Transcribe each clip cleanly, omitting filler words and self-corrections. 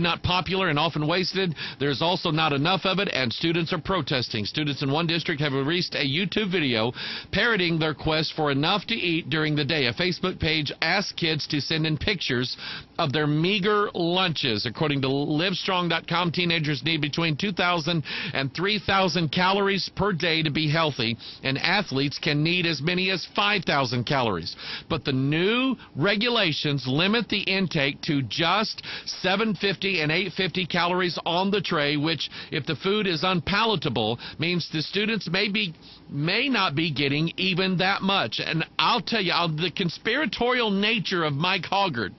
not popular and often wasted. There's also not enough of it, and students are protesting. Students in one district have released a YouTube video parroting their quest for enough to eat during the day. A Facebook page asks kids to send in pictures of their meager lunches. According to Livestrong.com, teenagers need between 2,000 and 3,000 calories per day to be healthy, and athletes can need as many as 5,000 calories. But the new regulations limit the intake to just 750 and 850 calories on the tray, which, if the food is unpalatable, means the students may not be getting even that much. And I'll tell you, the conspiratorial nature of Mike Hoggard.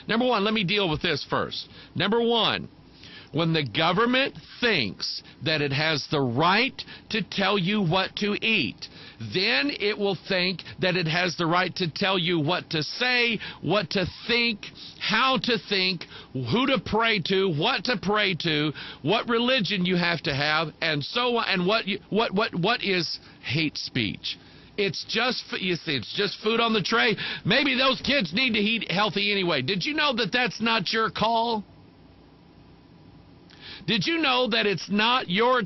Number one, let me deal with this first. Number one, when the government thinks that it has the right to tell you what to eat, then it will think that it has the right to tell you what to say, what to think, how to think, who to pray to, what religion you have to have, and so on, and what is hate speech. It's just food on the tray. Maybe those kids need to eat healthy anyway. Did you know that that's not your call? Did you know that it's not your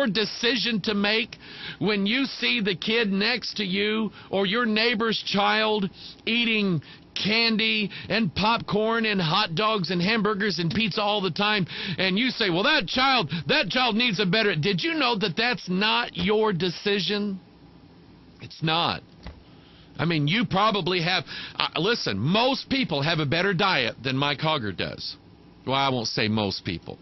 decision to make when you see the kid next to you or your neighbor's child eating candy and popcorn and hot dogs and hamburgers and pizza all the time, and you say, well, that child needs a better... Did you know that that's not your decision? It's not. I mean, you probably have... listen, most people have a better diet than Mike Hoggard does. Well, I won't say most people.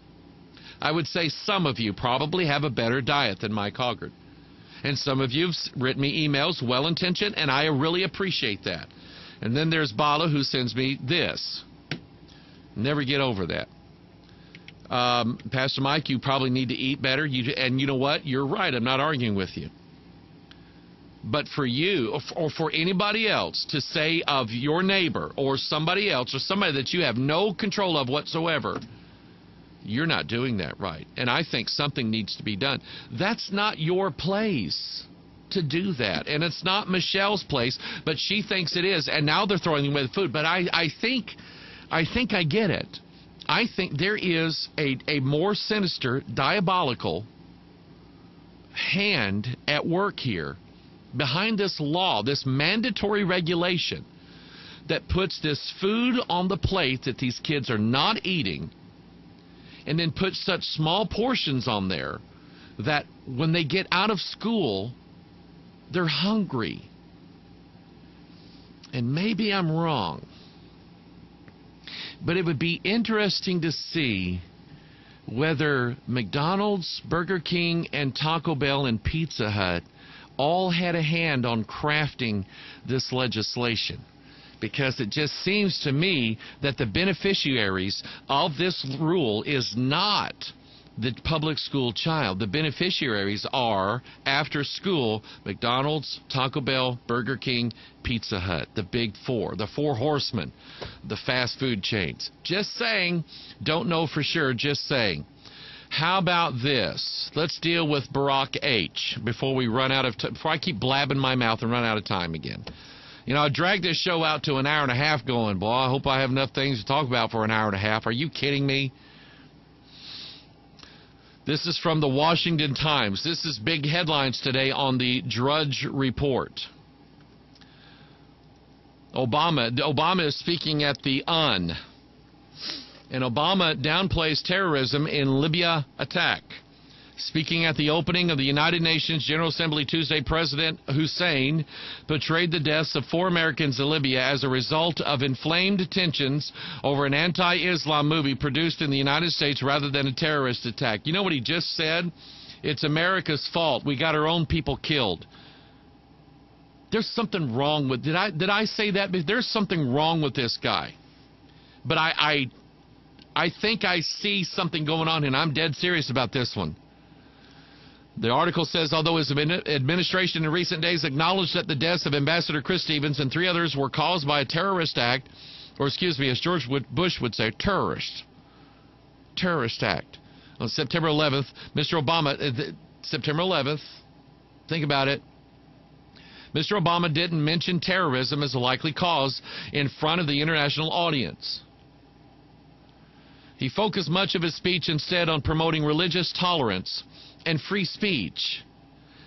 I would say some of you probably have a better diet than Mike Hoggard. And some of you have written me emails, well-intentioned, and I really appreciate that. And then there's Bala, who sends me this. Never get over that. Pastor Mike, you probably need to eat better. And you know what? You're right. I'm not arguing with you. But for you, or for anybody else, to say of your neighbor or somebody else or somebody that you have no control of whatsoever, you're not doing that right. And I think something needs to be done. That's not your place to do that. And it's not Michelle's place, but she thinks it is. And now they're throwing away the food. But I think I get it. I think there is a more sinister, diabolical hand at work here behind this law, this mandatory regulation that puts this food on the plate that these kids are not eating, and then put such small portions on there that when they get out of school, they're hungry. And maybe I'm wrong, but it would be interesting to see whether McDonald's, Burger King, and Taco Bell and Pizza Hut all had a hand on crafting this legislation. Because it just seems to me that the beneficiaries of this rule is not the public school child. The beneficiaries are, after school, McDonald's, Taco Bell, Burger King, Pizza Hut, the big four, the four horsemen, the fast food chains. Just saying, don't know for sure, just saying. How about this? Let's deal with Barack H. before we run out of time, before I keep blabbing my mouth and run out of time again. You know, I dragged this show out to an hour and a half going, boy, I hope I have enough things to talk about for an hour and a half. Are you kidding me? This is from the Washington Times. This is big headlines today on the Drudge Report. Obama is speaking at the UN. And Obama downplays terrorism in Libya attack. Speaking at the opening of the United Nations General Assembly Tuesday, President Hussein portrayed the deaths of 4 Americans in Libya as a result of inflamed tensions over an anti-Islam movie produced in the United States rather than a terrorist attack. You know what he just said? It's America's fault. We got our own people killed. There's something wrong with... Did I say that? There's something wrong with this guy. But I think I see something going on, and I'm dead serious about this one. The article says, although his administration in recent days acknowledged that the deaths of Ambassador Chris Stevens and 3 others were caused by a terrorist act, or excuse me, as George Bush would say, terrorist act. On September 11th, Mr. Obama, September 11th, think about it, Mr. Obama didn't mention terrorism as a likely cause in front of the international audience. He focused much of his speech instead on promoting religious tolerance and free speech,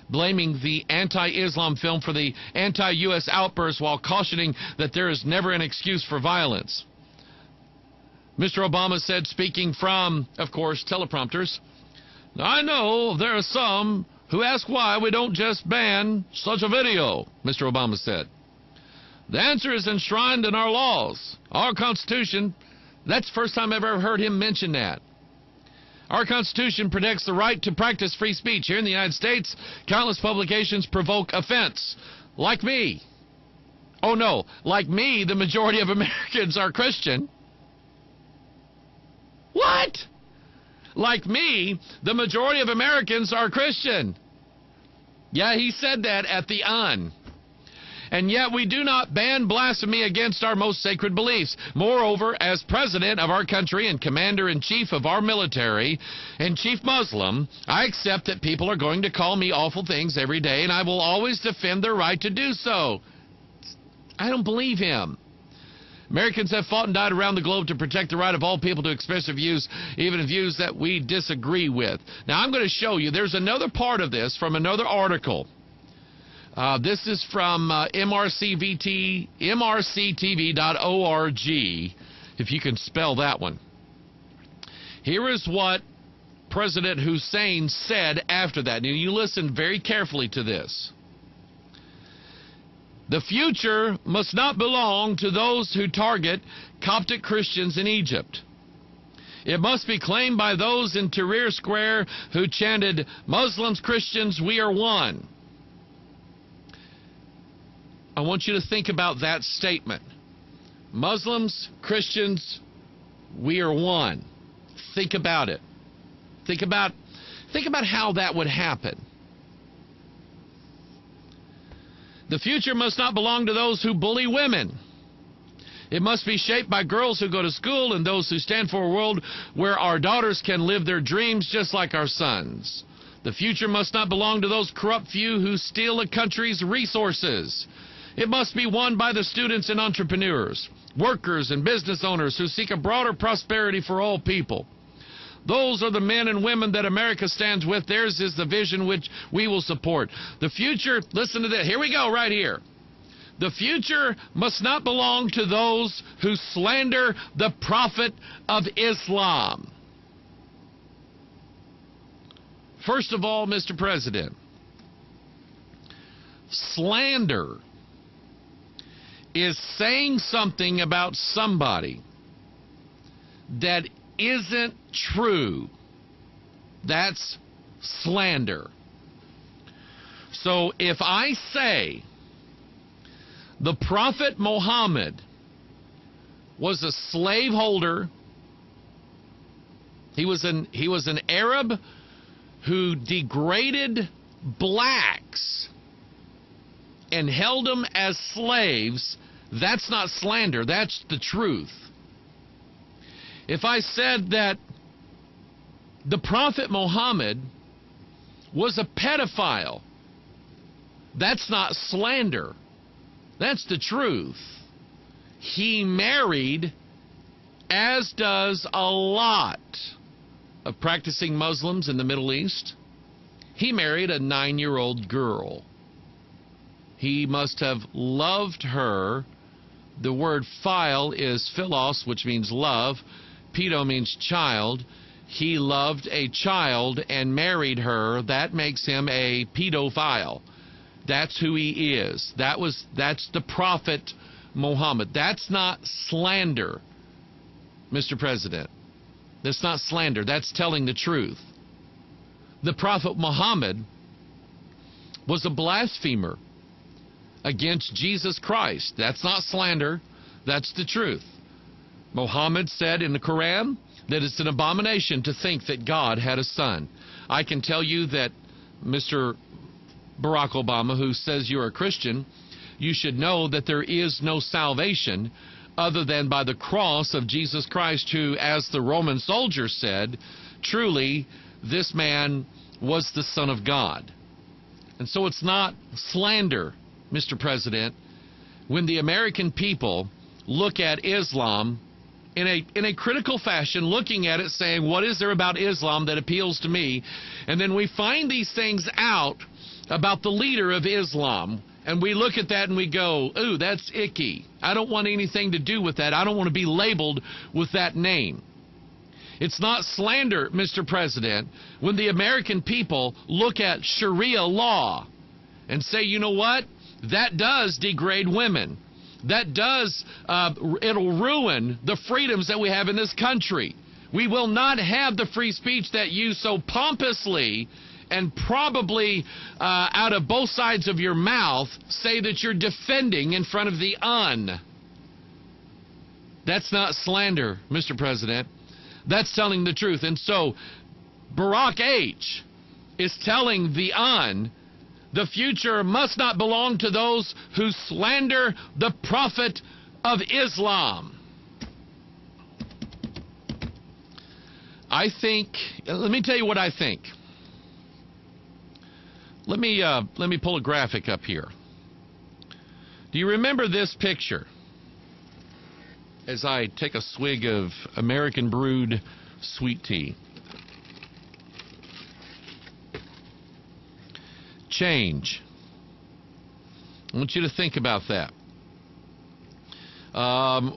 blaming the anti-Islam film for the anti-U.S. outburst while cautioning that there is never an excuse for violence. Mr. Obama said, speaking from, of course, teleprompters, "I know there are some who ask why we don't just ban such a video," Mr. Obama said. "The answer is enshrined in our laws, our Constitution." That's the first time I've ever heard him mention that. Our Constitution protects the right to practice free speech. Here in the United States, countless publications provoke offense. Like me. Oh no, like me, the majority of Americans are Christian. What? Like me, the majority of Americans are Christian. Yeah, he said that at the UN. And yet we do not ban blasphemy against our most sacred beliefs. Moreover, as president of our country and commander-in-chief of our military and chief Muslim, I accept that people are going to call me awful things every day, and I will always defend their right to do so. I don't believe him. Americans have fought and died around the globe to protect the right of all people to express their views, even views that we disagree with. Now, I'm going to show you, there's another part of this from another article. This is from mrctv.org, if you can spell that one. Here is what President Hussein said after that. Now, you listen very carefully to this. "The future must not belong to those who target Coptic Christians in Egypt. It must be claimed by those in Tahrir Square who chanted, 'Muslims, Christians, we are one.'" I want you to think about that statement. Muslims, Christians, we are one. Think about it. Think about how that would happen. "The future must not belong to those who bully women. It must be shaped by girls who go to school and those who stand for a world where our daughters can live their dreams just like our sons. The future must not belong to those corrupt few who steal a country's resources. It must be won by the students and entrepreneurs, workers and business owners who seek a broader prosperity for all people. Those are the men and women that America stands with. Theirs is the vision which we will support. The future," listen to this, here we go right here. "The future must not belong to those who slander the Prophet of Islam." First of all, Mr. President, slander is saying something about somebody that isn't true. That's slander. So if I say the Prophet Muhammad was a slaveholder, he was an Arab who degraded blacks and held them as slaves, that's not slander, that's the truth. If I said that the Prophet Muhammad was a pedophile, that's not slander, that's the truth. He married, as does a lot of practicing Muslims in the Middle East, he married a 9-year-old girl. He must have loved her. The word phile is philos, which means love. Pedo means child. He loved a child and married her. That makes him a pedophile. That's who he is. That's the Prophet Muhammad. That's not slander, Mr. President. That's not slander. That's telling the truth. The Prophet Muhammad was a blasphemer against Jesus Christ. That's not slander. That's the truth. Muhammad said in the Quran that it's an abomination to think that God had a son. I can tell you that, Mr. Barack Obama, who says you're a Christian, you should know that there is no salvation other than by the cross of Jesus Christ, who, as the Roman soldier said, truly this man was the Son of God. And so it's not slander, Mr. President, when the American people look at Islam in a critical fashion, looking at it, saying, what is there about Islam that appeals to me? And then we find these things out about the leader of Islam, and we look at that and we go, ooh, that's icky. I don't want anything to do with that. I don't want to be labeled with that name. It's not slander, Mr. President, when the American people look at Sharia law and say, you know what? That does degrade women. That does, it'll ruin the freedoms that we have in this country. We will not have the free speech that you so pompously and probably out of both sides of your mouth say that you're defending in front of the UN. That's not slander, Mr. President. That's telling the truth. And so Barack H. is telling the UN, the future must not belong to those who slander the Prophet of Islam. I think, let me tell you what I think. Let me pull a graphic up here. Do you remember this picture? As I take a swig of American brewed sweet tea. Change. I want you to think about that.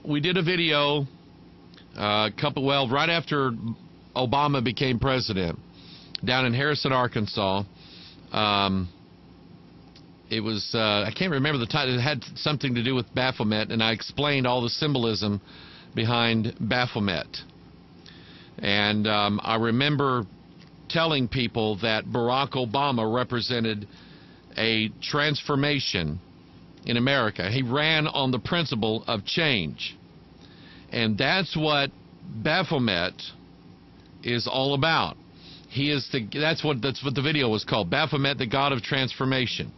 We did a video right after Obama became president down in Harrison, Arkansas. It was, I can't remember the title. It had something to do with Baphomet, and I explained all the symbolism behind Baphomet. And I remember telling people that Barack Obama represented a transformation in America. He ran on the principle of change. And that's what Baphomet is all about. He is that's what the video was called, Baphomet, the God of Transformation.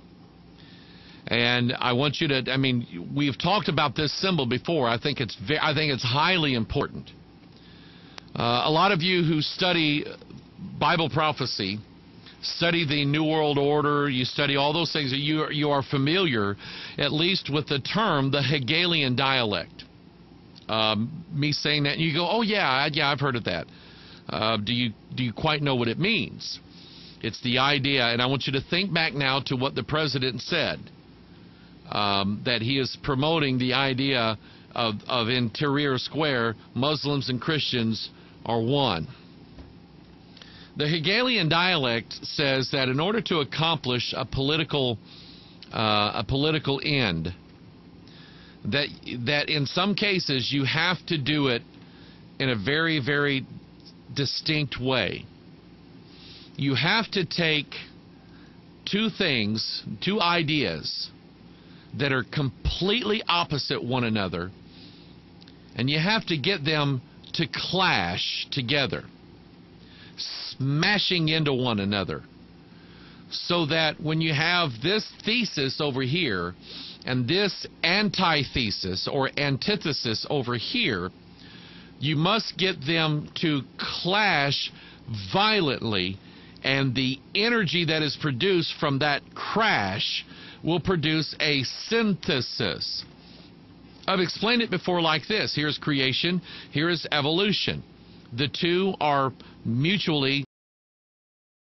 And I want you to, I mean, we've talked about this symbol before. I think it's highly important. A lot of you who study Bible prophecy, study the New World Order, you study all those things, you are familiar at least with the term the Hegelian dialect. Me saying that, and you go, oh yeah, I've heard of that. Do you quite know what it means? It's the idea, and I want you to think back now to what the president said, that he is promoting the idea of in Tahrir Square, Muslims and Christians are one. The Hegelian dialect says that in order to accomplish a political end, that in some cases you have to do it in a very, very distinct way. You have to take two ideas that are completely opposite one another, and you have to get them to clash together, smashing into one another, so that when you have this thesis over here and this antithesis or antithesis over here, you must get them to clash violently, and the energy that is produced from that crash will produce a synthesis. I've explained it before like this. Here's creation, here is evolution. The two are mutually